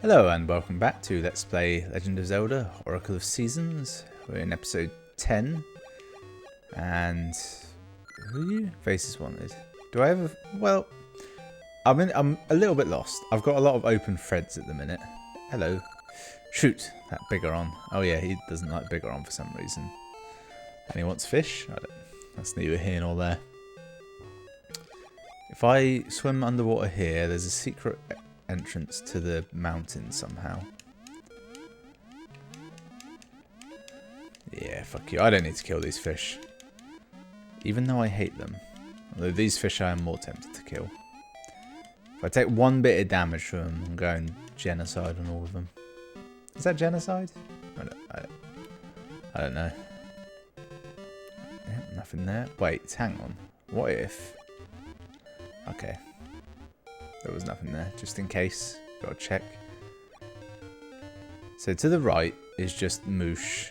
Hello and welcome back to Let's Play Legend of Zelda Oracle of Seasons. We're in episode 10 and who are you? Faces wanted. Do I have a... well, I'm a little bit lost. I've got a lot of open threads at the minute. Hello. Shoot, that Bigoron. Oh yeah, he doesn't like Bigoron for some reason. And he wants fish? I don't, that's neither here nor there. If I swim underwater here, there's a secret entrance to the mountain somehow. Yeah, fuck you. I don't need to kill these fish. Even though I hate them. Although these fish I am more tempted to kill. If I take one bit of damage from them, I'm going genocide on all of them. Is that genocide? I don't know. Yeah, nothing there. Wait, hang on. What if... okay. There was nothing there, just in case. Gotta check. So to the right is just Moosh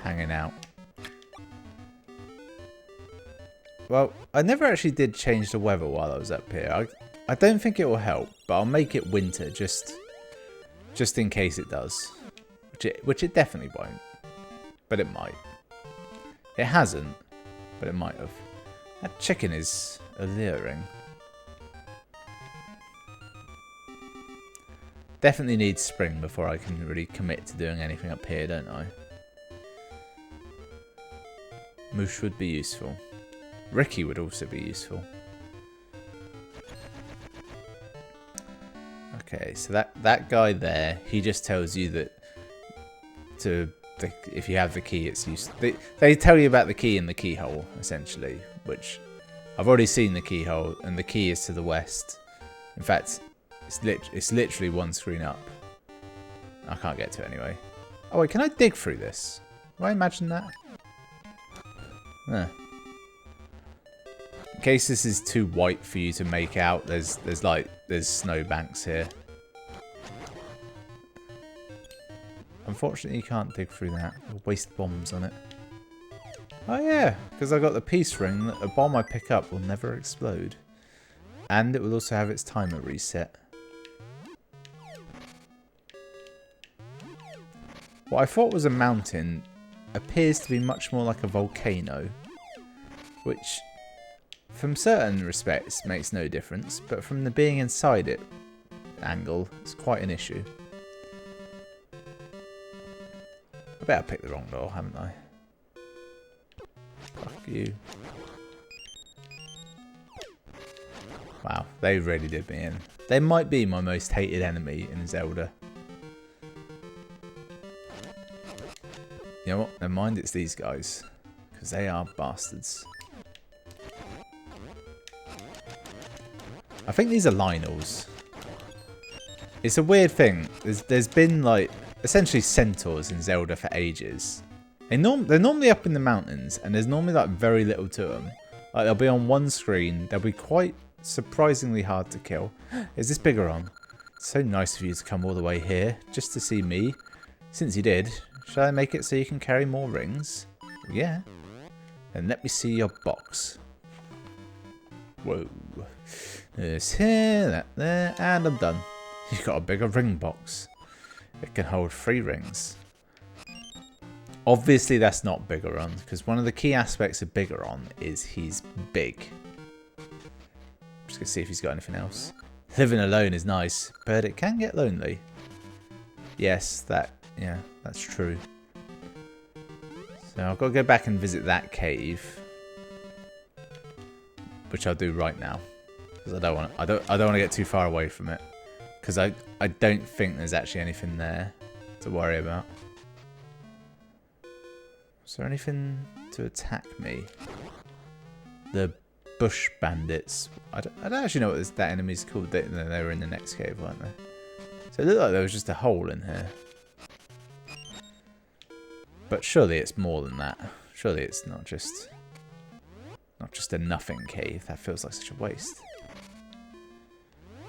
hanging out. Well, I never actually did change the weather while I was up here. I don't think it will help, but I'll make it winter just in case it does. Which it definitely won't. But it might. It hasn't, but it might have. That chicken is alluring. Definitely need spring before I can really commit to doing anything up here, don't I? Moosh would be useful. Ricky would also be useful. Okay, so that guy there, he just tells you that if you have the key, it's useful. They tell you about the key in the keyhole, essentially, which I've already seen the keyhole, and the key is to the west. In fact, it's literally one screen up. I can't get to it anyway. Oh wait, can I dig through this? Have I imagined that? Huh. In case this is too white for you to make out, there's snowbanks here. Unfortunately, you can't dig through that. You'll waste bombs on it. Oh yeah, because I got the peace ring that a bomb I pick up will never explode. And it will also have its timer reset. What I thought was a mountain appears to be much more like a volcano, which from certain respects makes no difference, but from the being inside it angle, it's quite an issue. I bet I picked the wrong door, haven't I? Fuck you. Wow, they really did me in. They might be my most hated enemy in Zelda. You know what? Never mind, it's these guys. Because they are bastards. I think these are Lionels. It's a weird thing. There's been, like, essentially centaurs in Zelda for ages. They're normally up in the mountains, and there's normally, like, very little to them. Like, they'll be on one screen. They'll be quite surprisingly hard to kill. Is this Bigoron? It's so nice of you to come all the way here, just to see me. Since you did, shall I make it so you can carry more rings? Yeah. Then let me see your box. Whoa. There's here, that there, and I'm done. You've got a bigger ring box. It can hold 3 rings. Obviously that's not Bigoron, because one of the key aspects of Bigoron is he's big. Just gonna see if he's got anything else. Living alone is nice, but it can get lonely. Yes, yeah, that's true. So I've got to go back and visit that cave, which I'll do right now, because I don't want to get too far away from it, because I don't think there's actually anything there to worry about. Is there anything to attack me? The bush bandits. I don't actually know what that enemy's called. They were in the next cave, weren't they? So it looked like there was just a hole in here. But surely it's more than that. Surely it's not just a nothing cave. That feels like such a waste.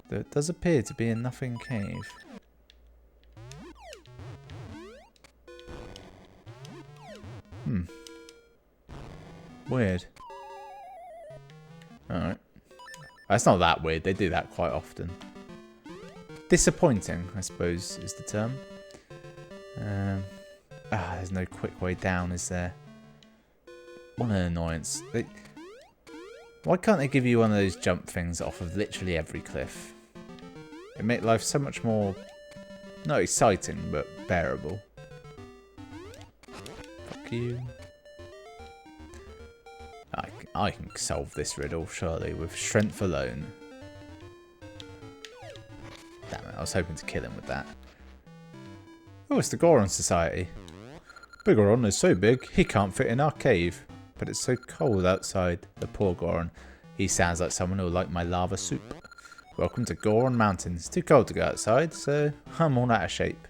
There does appear to be a nothing cave. Weird. Alright. That's not that weird. They do that quite often. disappointing, I suppose, is the term. There's no quick way down, is there? What an annoyance. Why can't they give you one of those jump things off of literally every cliff? It make life so much more, not exciting, but bearable. Fuck you. I can solve this riddle, surely, with strength alone. Damn it, I was hoping to kill him with that. Oh, it's the Goron Society. Bigoron is so big, he can't fit in our cave. But it's so cold outside. The poor Goron. He sounds like someone who'll like my lava soup. Welcome to Goron Mountain. It's too cold to go outside, so I'm all out of shape.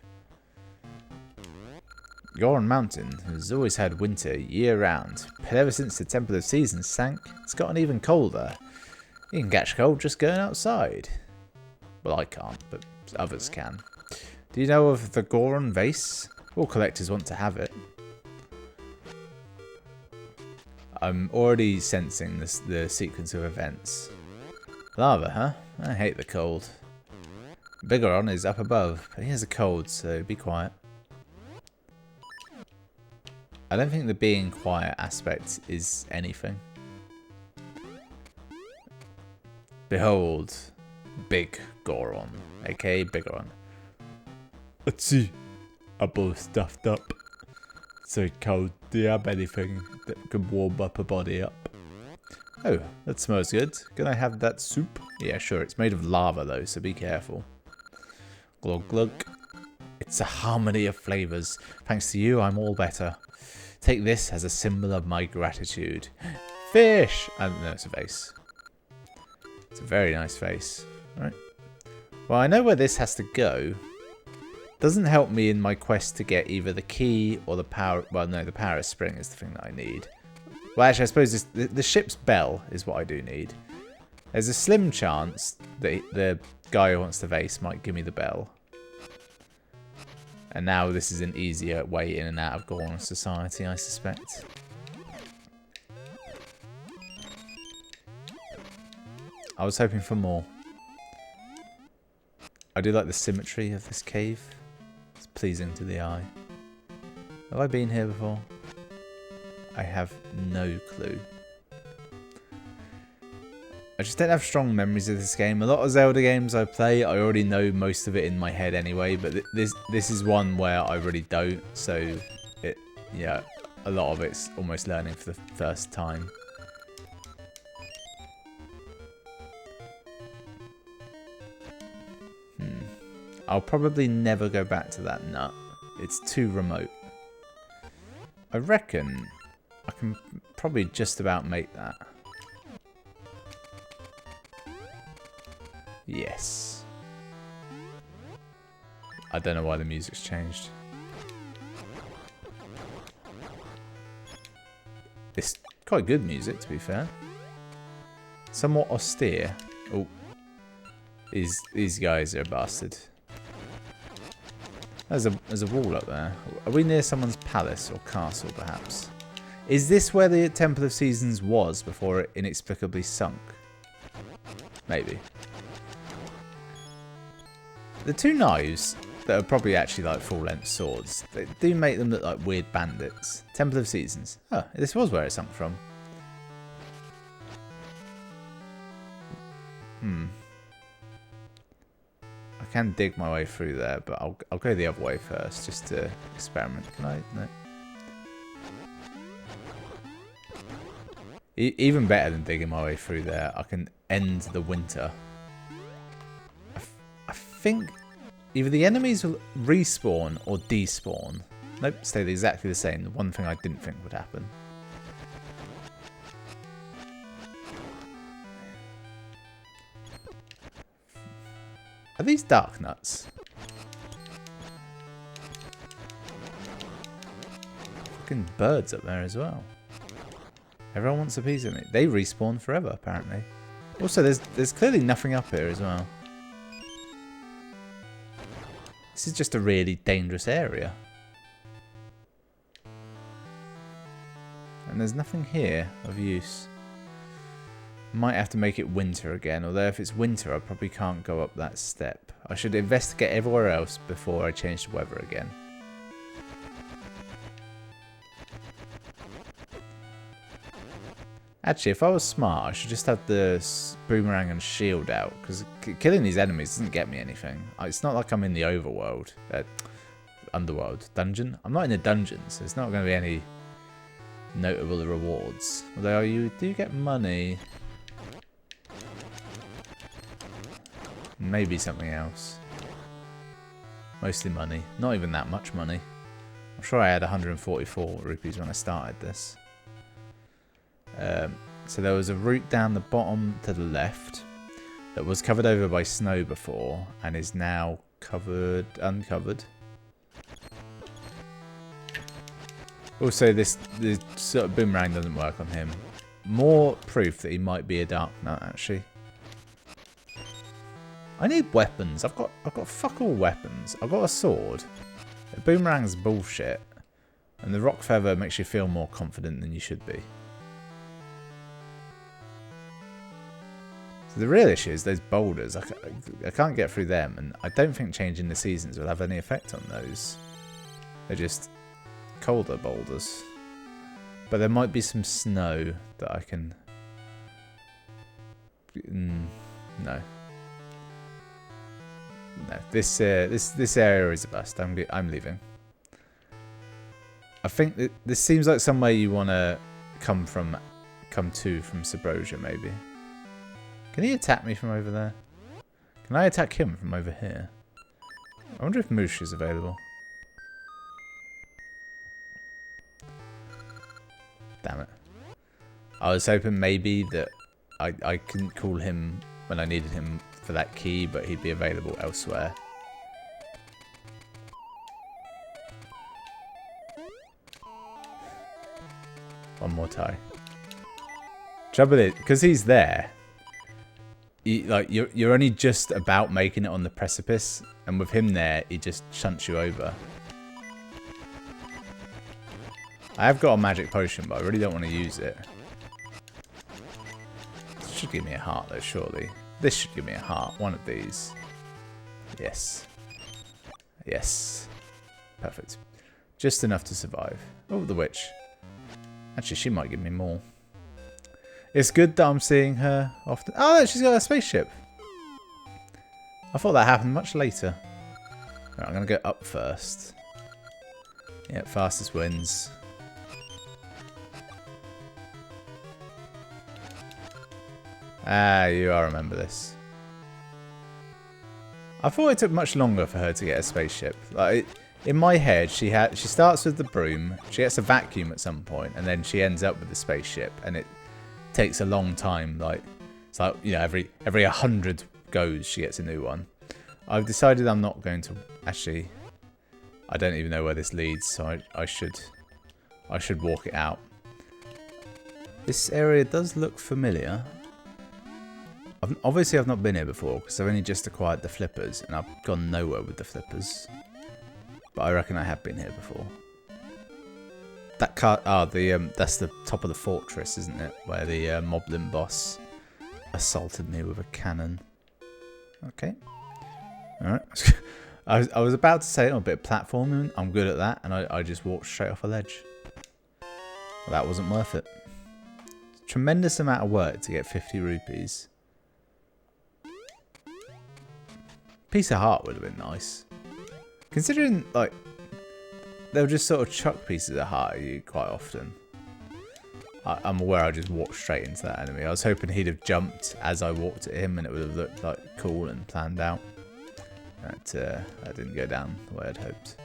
Goron Mountain has always had winter year-round, but ever since the Temple of Seasons sank, it's gotten even colder. You can catch cold just going outside. Well, I can't, but others can. Do you know of the Goron Vase? All collectors want to have it. I'm already sensing the sequence of events. Lava, huh? I hate the cold. Bigoron is up above, but he has a cold, so be quiet. I don't think the being quiet aspect is anything. Behold, Big Goron, aka Bigoron. Let's see. I'm both stuffed up. So cold, do you have anything that can warm up a body up? Oh, that smells good. Can I have that soup? Yeah, sure. It's made of lava though, so be careful. Glug glug. It's a harmony of flavours. Thanks to you, I'm all better. Take this as a symbol of my gratitude. Fish! No, it's a vase. It's a very nice vase. Right. Well, I know where this has to go. Doesn't help me in my quest to get either the key or the power. Well, no, the power of spring is the thing that I need. Well, actually, I suppose the ship's bell is what I do need. There's a slim chance that the guy who wants the vase might give me the bell. And now this is an easier way in and out of Goron Society, I suspect. I was hoping for more. I do like the symmetry of this cave. It's pleasing to the eye. Have I been here before? I have no clue. I just don't have strong memories of this game. A lot of Zelda games I play, I already know most of it in my head anyway, but this is one where I really don't, so yeah, a lot of it's almost learning for the first time. I'll probably never go back to that nut. It's too remote. I reckon I can probably just about make that. Yes. I don't know why the music's changed. It's quite good music, to be fair. Somewhat austere. Oh. These guys are a bastard. There's a wall up there. Are we near someone's palace or castle, perhaps? Is this where the Temple of Seasons was before it inexplicably sunk? Maybe. The two knives that are probably actually like full-length swords, they do make them look like weird bandits. Temple of Seasons. Oh, this was where it sunk from. I can dig my way through there, but I'll go the other way first, just to experiment. Can I? No. Even better than digging my way through there, I can end the winter. I think either the enemies will respawn or despawn. Nope, stay exactly the same. The one thing I didn't think would happen. Are these dark nuts? Fucking birds up there as well. Everyone wants a piece of me. They respawn forever, apparently. Also, there's clearly nothing up here as well. This is just a really dangerous area. And there's nothing here of use. Might have to make it winter again, although if it's winter I probably can't go up that step. I should investigate everywhere else before I change the weather again. Actually, if I was smart, I should just have the boomerang and shield out, because killing these enemies doesn't get me anything. It's not like I'm in the overworld, underworld, dungeon. I'm not in the dungeon, so it's not going to be any notable rewards. Although you do get money. Maybe something else. Mostly money. Not even that much money. I'm sure I had 144 rupees when I started this. So there was a route down the bottom to the left that was covered over by snow before and is now uncovered. Also, this sort of boomerang doesn't work on him. More proof that he might be a dark nut, actually. I need weapons. I've got fuck all weapons. I've got a sword. The boomerang's bullshit, and the rock feather makes you feel more confident than you should be. So the real issue is those boulders. I can't get through them, and I don't think changing the seasons will have any effect on those. They're just colder boulders. But there might be some snow that I can... No. No, this area is a bust. I'm leaving. I think that this seems like somewhere you want to come to from Subrosia, maybe. Can he attack me from over there? Can I attack him from over here? I wonder if Moosh is available. Damn it. I was hoping maybe that I couldn't call him when I needed him for that key, but he'd be available elsewhere. One more tie. Trouble is, because he's there, you're only just about making it on the precipice, and with him there, he just shunts you over. I have got a magic potion, but I really don't want to use it. This should give me a heart, though, surely. This should give me a heart. One of these. Yes. Yes. Perfect. Just enough to survive. Oh, the witch. Actually, she might give me more. It's good that I'm seeing her often. Oh, she's got a spaceship. I thought that happened much later. Right, I'm going to go up first. Yeah, fastest wins. Ah, I remember this. I thought it took much longer for her to get a spaceship. Like, in my head, she starts with the broom, she gets a vacuum at some point, and then she ends up with the spaceship, and it takes a long time. Like, it's like, you know, every 100 goes, she gets a new one. I've decided I'm not going to actually. I don't even know where this leads, so I should walk it out. This area does look familiar. Obviously, I've not been here before because I've only just acquired the flippers and I've gone nowhere with the flippers. But I reckon I have been here before. That car, that's the top of the fortress, isn't it? Where the Moblin boss assaulted me with a cannon. Okay. Alright. I was about to say a bit of platforming. I'm good at that, and I just walked straight off a ledge. Well, that wasn't worth it. Tremendous amount of work to get 50 rupees. Piece of heart would have been nice. Considering, like, they'll just sort of chuck pieces of heart at you quite often. I'm aware I just walked straight into that enemy. I was hoping he'd have jumped as I walked at him and it would have looked like cool and planned out. That didn't go down the way I'd hoped.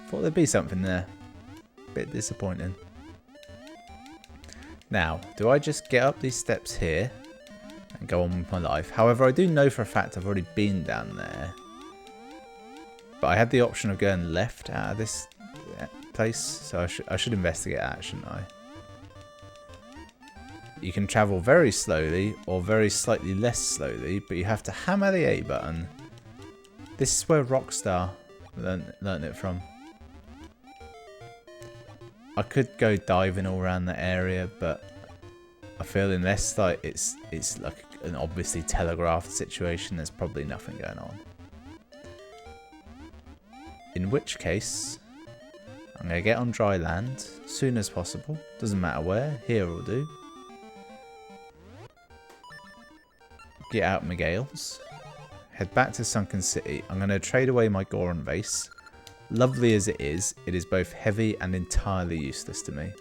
Thought there'd be something there. Bit disappointing. Now, do I just get up these steps here and go on with my life? However, I do know for a fact I've already been down there. But I had the option of going left out of this place, so I should investigate that, shouldn't I? You can travel very slowly or very slightly less slowly, but you have to hammer the A button. This is where Rockstar learned it from. I could go diving all around the area, but I feel unless like it's like an obviously telegraphed situation, there's probably nothing going on. In which case, I'm going to get on dry land as soon as possible. Doesn't matter where. Here will do. Get out my gales. Head back to Sunken City. I'm going to trade away my Goron vase. Lovely as it is both heavy and entirely useless to me.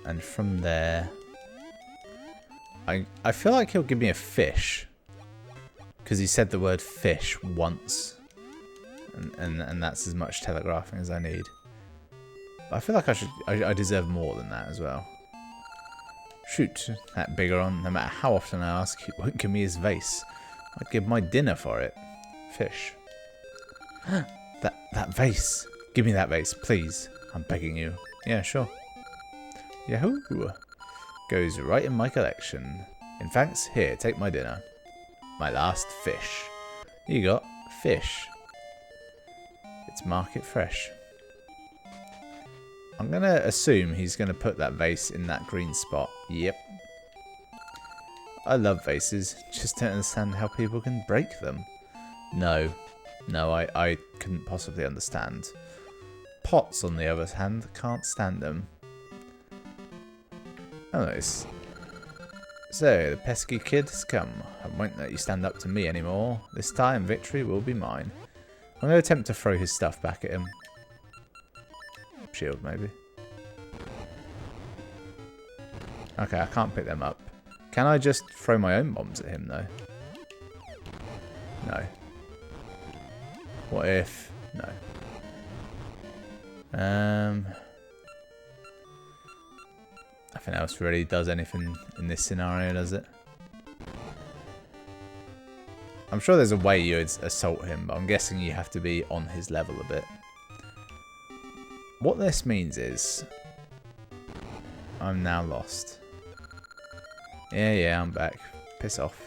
And from there, I feel like he'll give me a fish. Because he said the word fish once. And that's as much telegraphing as I need. But I feel like I deserve more than that as well. Shoot, that Bigoron, no matter how often I ask, he won't give me his vase. I'd give my dinner for it. Fish. that vase. Give me that vase, please. I'm begging you. Yeah, sure. Yahoo! Goes right in my collection. In fact, here, take my dinner. My last fish. You got fish. It's market fresh. I'm going to assume he's going to put that vase in that green spot. Yep. I love vases. Just don't understand how people can break them. No. No, I couldn't possibly understand. Pots, on the other hand, can't stand them. Oh, nice. So, the pesky kid has come. I won't let you stand up to me anymore. This time, victory will be mine. I'm going to attempt to throw his stuff back at him. Shield, maybe. Okay, I can't pick them up. Can I just throw my own bombs at him, though? No. What if... No. Nothing else really does anything in this scenario, does it? I'm sure there's a way you'd assault him, but I'm guessing you have to be on his level a bit. What this means is... I'm now lost. Yeah, I'm back. Piss off.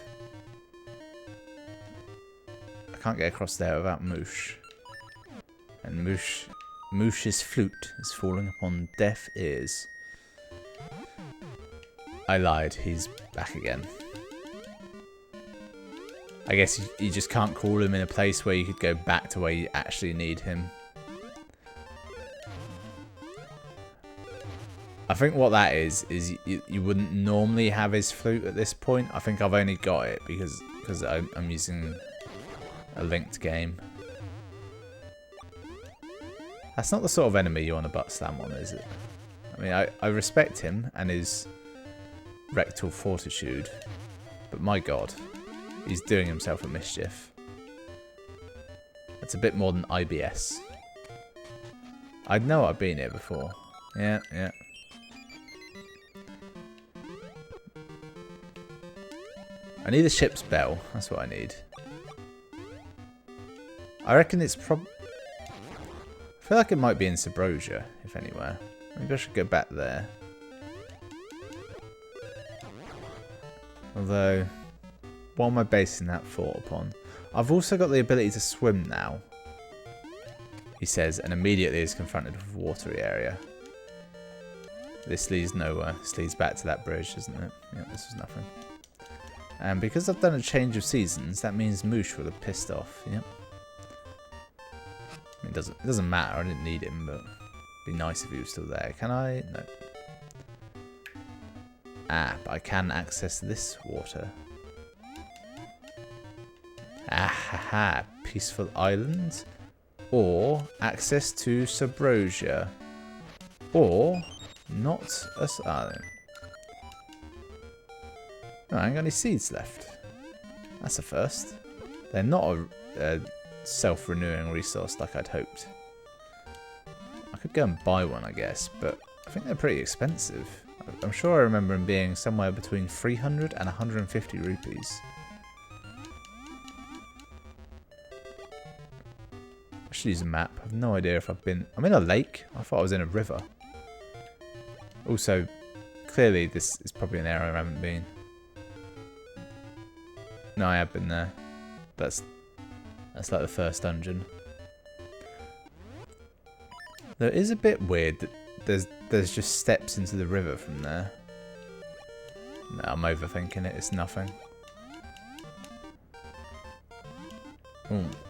I can't get across there without Moosh. And Moosh's flute is falling upon deaf ears. I lied. He's back again. I guess you just can't call him in a place where you could go back to where you actually need him. I think what that is you wouldn't normally have his flute at this point. I think I've only got it because I'm using a linked game. That's not the sort of enemy you want to butt slam on, is it? I mean, I respect him and his rectal fortitude, but my god, he's doing himself a mischief. That's a bit more than IBS. I know I've been here before. Yeah. I need a ship's bell. That's what I need. I reckon it's I feel like it might be in Sabrosia, if anywhere. Maybe I should go back there. Although, what am I basing that thought upon? I've also got the ability to swim now, he says, and immediately is confronted with a watery area. This leads nowhere. This leads back to that bridge, doesn't it? Yeah, this was nothing. And because I've done a change of seasons, that means Moosh would have pissed off. Yep. I mean, it doesn't matter. I didn't need him, but it'd be nice if he was still there. Can I? No. Ah, but I can access this water. Ah ha ha. Peaceful island. Or access to Sabrosia. Or not us. No, I ain't got any seeds left. That's a first. They're not a self-renewing resource like I'd hoped. I could go and buy one, I guess, but I think they're pretty expensive. I'm sure I remember them being somewhere between 300 and 150 rupees. I should use a map. I have no idea if I've been... I'm in a lake. I thought I was in a river. Also, clearly this is probably an area I haven't been. No, I have been there. That's like the first dungeon. Though it is a bit weird that there's just steps into the river from there. No, I'm overthinking it. It's nothing.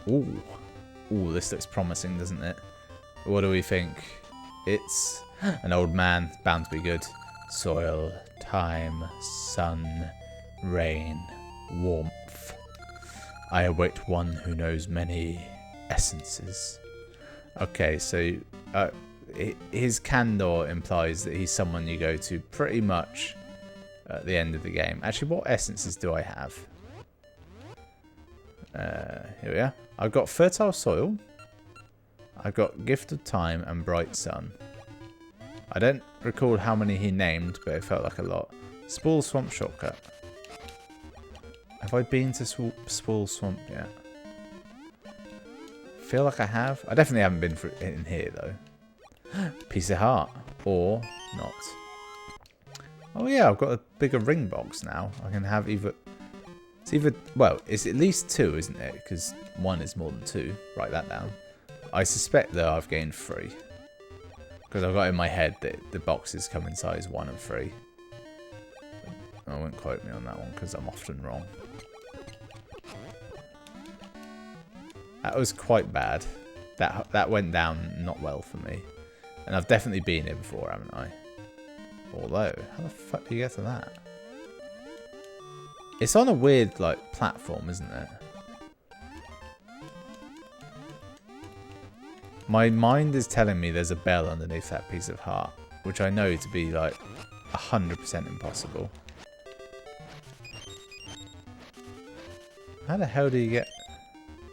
Ooh. Ooh, this looks promising, doesn't it? What do we think? It's an old man. Bound to be good. Soil, time, sun, rain, warmth. I await one who knows many essences. Okay, so his candor implies that he's someone you go to pretty much at the end of the game. Actually, what essences do I have? Here we are. I've got fertile soil. I've got gift of time and bright sun. I don't recall how many he named, but it felt like a lot. Spool Swamp shortcut. Have I been to Spool Swamp yet? Feel like I have. I definitely haven't been in here though. Piece of heart. Or not. Oh yeah, I've got a bigger ring box now. I can have either... Well, it's at least 2, isn't it? Because 1 is more than 2. Write that down. I suspect, though, I've gained 3. Because I've got in my head that the boxes come in size 1 and 3. I won't quote me on that one, because I'm often wrong. That was quite bad. That went down not well for me. And I've definitely been here before, haven't I? Although, how the fuck do you get to that? It's on a weird, like, platform, isn't it? My mind is telling me there's a bell underneath that piece of heart, which I know to be, like, 100% impossible. How the hell do you get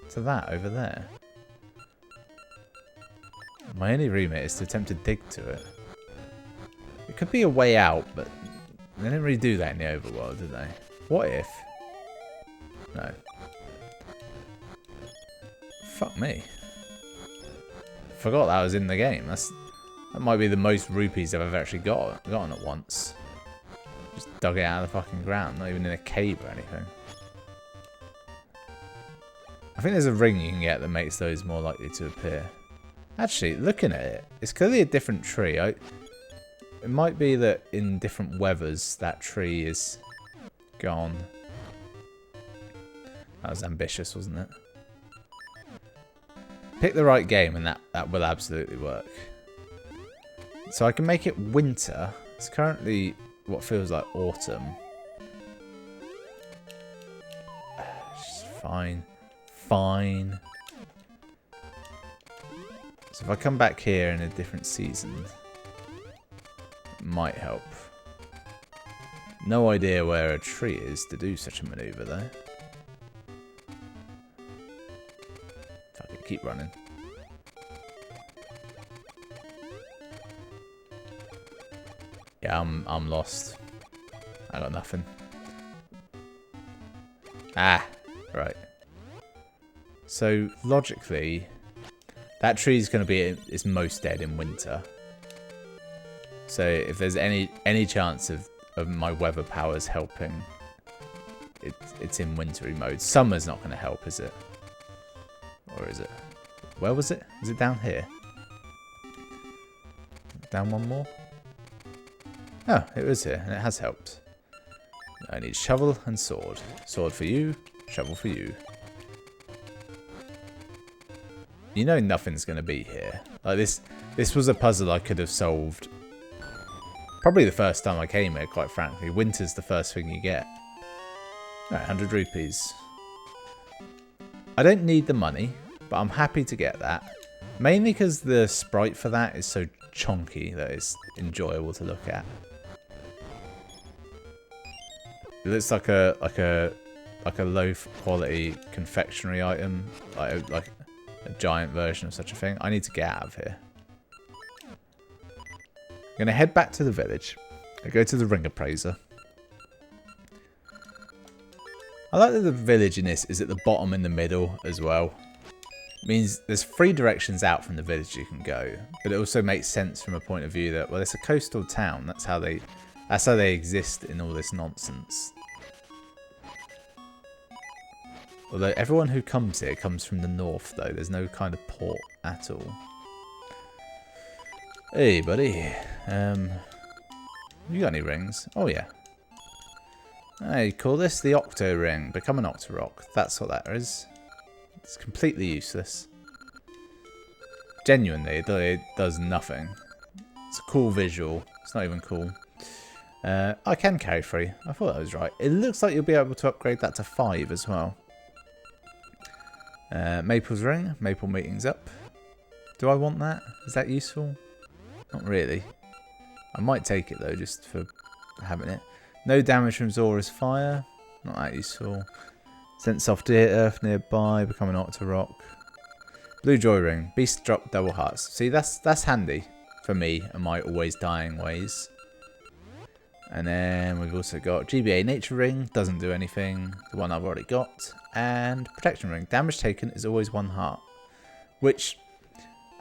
to that over there? My only remit is to attempt to dig to it. It could be a way out, but they didn't really do that in the overworld, did they? What if? No. Fuck me. Forgot that was in the game. That might be the most rupees I've ever actually gotten at once. Just dug it out of the fucking ground, not even in a cave or anything. I think there's a ring you can get that makes those more likely to appear. Actually, looking at it, it's clearly a different tree. It might be that in different weathers that tree is gone. That was ambitious, wasn't it? Pick the right game and that will absolutely work. So I can make it winter. It's currently what feels like autumn. Fine. Fine. So if I come back here in a different season, it might help. No idea where a tree is to do such a maneuver though. Fuck it, keep running. Yeah, I'm lost. I got nothing. Ah, right. So logically, that tree is going to be its most dead in winter. So if there's any chance of my weather powers helping, it's in wintry mode. Summer's not going to help, is it? Or is it? Where was it? Is it down here? Down one more? Oh, it was here, and it has helped. I need shovel and sword. Sword for you, shovel for you. You know nothing's going to be here. Like this was a puzzle I could have solved probably the first time I came here, quite frankly. Winter's the first thing you get. Alright, 100 rupees. I don't need the money, but I'm happy to get that. Mainly because the sprite for that is so chonky that it's enjoyable to look at. It looks like a low quality confectionery item, like a giant version of such a thing. I need to get out of here. I'm going to head back to the village. I go to the ring appraiser. I like that the village in this is at the bottom in the middle as well. It means there's 3 directions out from the village you can go, but it also makes sense from a point of view that, well, it's a coastal town. That's how they exist in all this nonsense. Although everyone who comes here comes from the north, though. There's no kind of port at all. Hey, buddy. You got any rings? Oh, yeah. I call this the Octo Ring. Become an Octorok. That's what that is. It's completely useless. Genuinely, it does nothing. It's a cool visual. It's not even cool. I can carry 3. I thought that was right. It looks like you'll be able to upgrade that to 5 as well. Maple's Ring. Maple meetings up. Do I want that? Is that useful? Not really. I might take it though, just for having it. No damage from Zora's Fire. Not that useful. Sent soft earth nearby. Become an Octorok. Blue Joy Ring. Beast drop double hearts. See, that's handy for me and my always dying ways. And then we've also got GBA Nature Ring. Doesn't do anything. The one I've already got. And Protection Ring. Damage taken is always 1 heart. Which,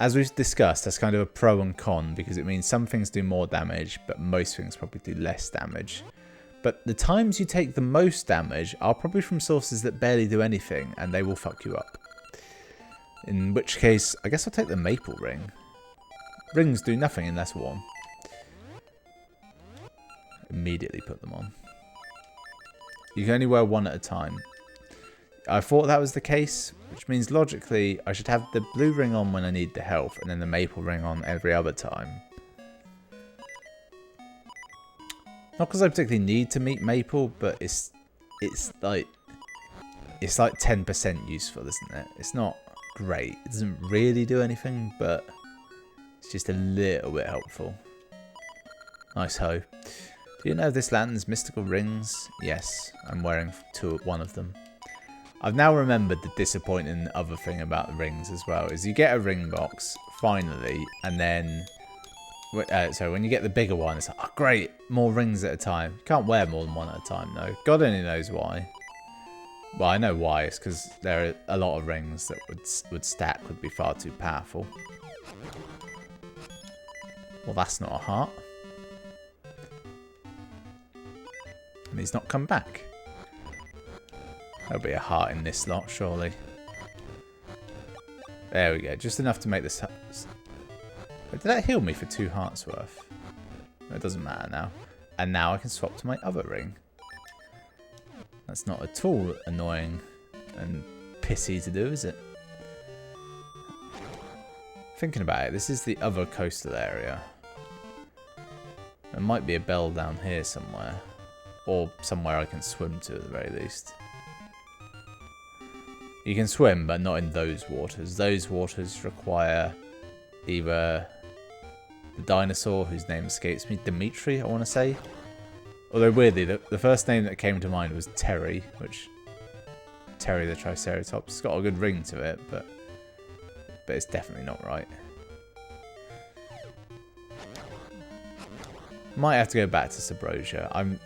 as we've discussed, that's kind of a pro and con, because it means some things do more damage, but most things probably do less damage. But the times you take the most damage are probably from sources that barely do anything, and they will fuck you up. In which case, I guess I'll take the Maple Ring. Rings do nothing unless worn. Immediately put them on. You can only wear 1 at a time. I thought that was the case, which means logically I should have the blue ring on when I need the health and then the maple ring on every other time. Not because I particularly need to meet maple, but it's like 10% useful, isn't it? It's not great. It doesn't really do anything, but it's just a little bit helpful. Nice hoe. Do you know this lantern's mystical rings? Yes, I'm wearing 1 of them. I've now remembered the disappointing other thing about the rings as well, is you get a ring box, finally, and then, so when you get the bigger one, it's like, oh great, more rings at a time. You can't wear more than 1 at a time, though. God only knows why. Well, I know why, it's because there are a lot of rings that would stack, would be far too powerful. Well, that's not a heart. And he's not come back. There'll be a heart in this lot, surely. There we go. Just enough to make this... Did that heal me for 2 hearts worth? It doesn't matter now. And now I can swap to my other ring. That's not at all annoying and pissy to do, is it? Thinking about it, this is the other coastal area. There might be a bell down here somewhere. Or somewhere I can swim to at the very least. You can swim, but not in those waters. Those waters require either the dinosaur, whose name escapes me, Dimitri, I want to say. Although weirdly, the first name that came to mind was Terry, which... Terry the Triceratops. It's got a good ring to it, but it's definitely not right. Might have to go back to Subrosia.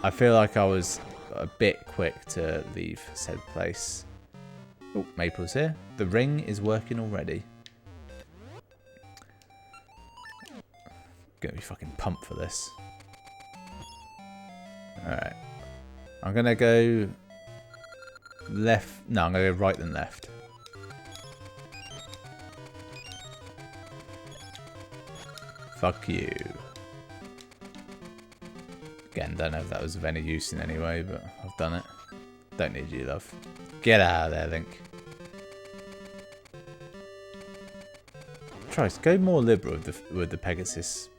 I feel like I was a bit quick to leave said place. Oh, Maple's here. The ring is working already. Gonna be fucking pumped for this. Alright. I'm gonna go left. No, I'm gonna go right then left. Fuck you. Again, don't know if that was of any use in any way, but I've done it. Don't need you, love. Get out of there, Link. Try to go more liberal with the Pegasus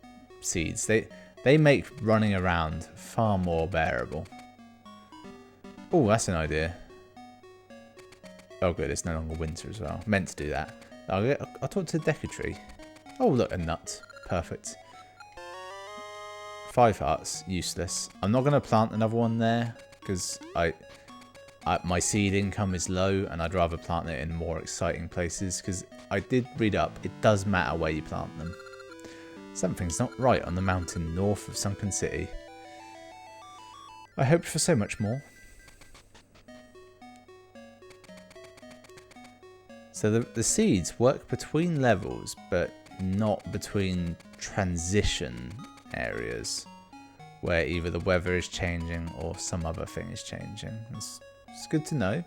seeds. They make running around far more bearable. Oh, that's an idea. Oh good, it's no longer winter as well. Meant to do that. I'll talk to the Decatree. Oh look, a nut. Perfect. 5 hearts, useless. I'm not going to plant another one there because my seed income is low and I'd rather plant it in more exciting places because I did read up, it does matter where you plant them. Something's not right on the mountain north of Sunken City. I hoped for so much more. So the seeds work between levels but not between transition areas where either the weather is changing or some other thing is changing. It's good to know.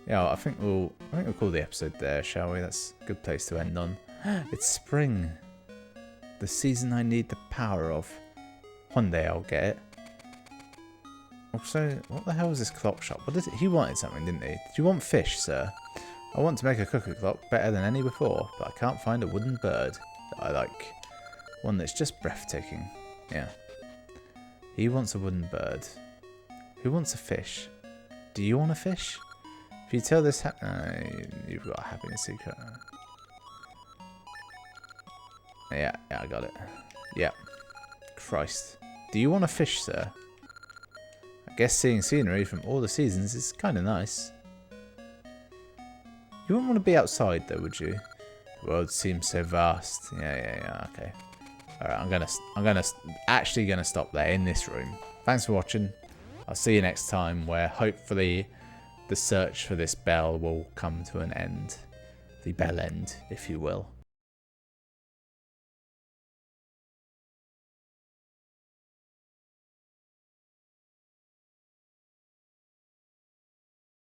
Yeah, I think we'll call the episode there, shall we? That's a good place to end on. It's spring. The season I need the power of. One day I'll get it. Also, what the hell is this clock shop? What is it? He wanted something, didn't he? Do you want fish, sir? I want to make a cooker clock better than any before, but I can't find a wooden bird that I like. One that's just breathtaking. Yeah. He wants a wooden bird. Who wants a fish? Do you want a fish? If you tell this you've got a happiness secret. Yeah, I got it. Yeah. Christ. Do you want a fish, sir? I guess seeing scenery from all the seasons is kind of nice. You wouldn't want to be outside though, would you? The world seems so vast. Yeah, okay. Alright, I'm actually gonna stop there in this room. Thanks for watching. I'll see you next time, where hopefully the search for this bell will come to an end. The bell end, if you will.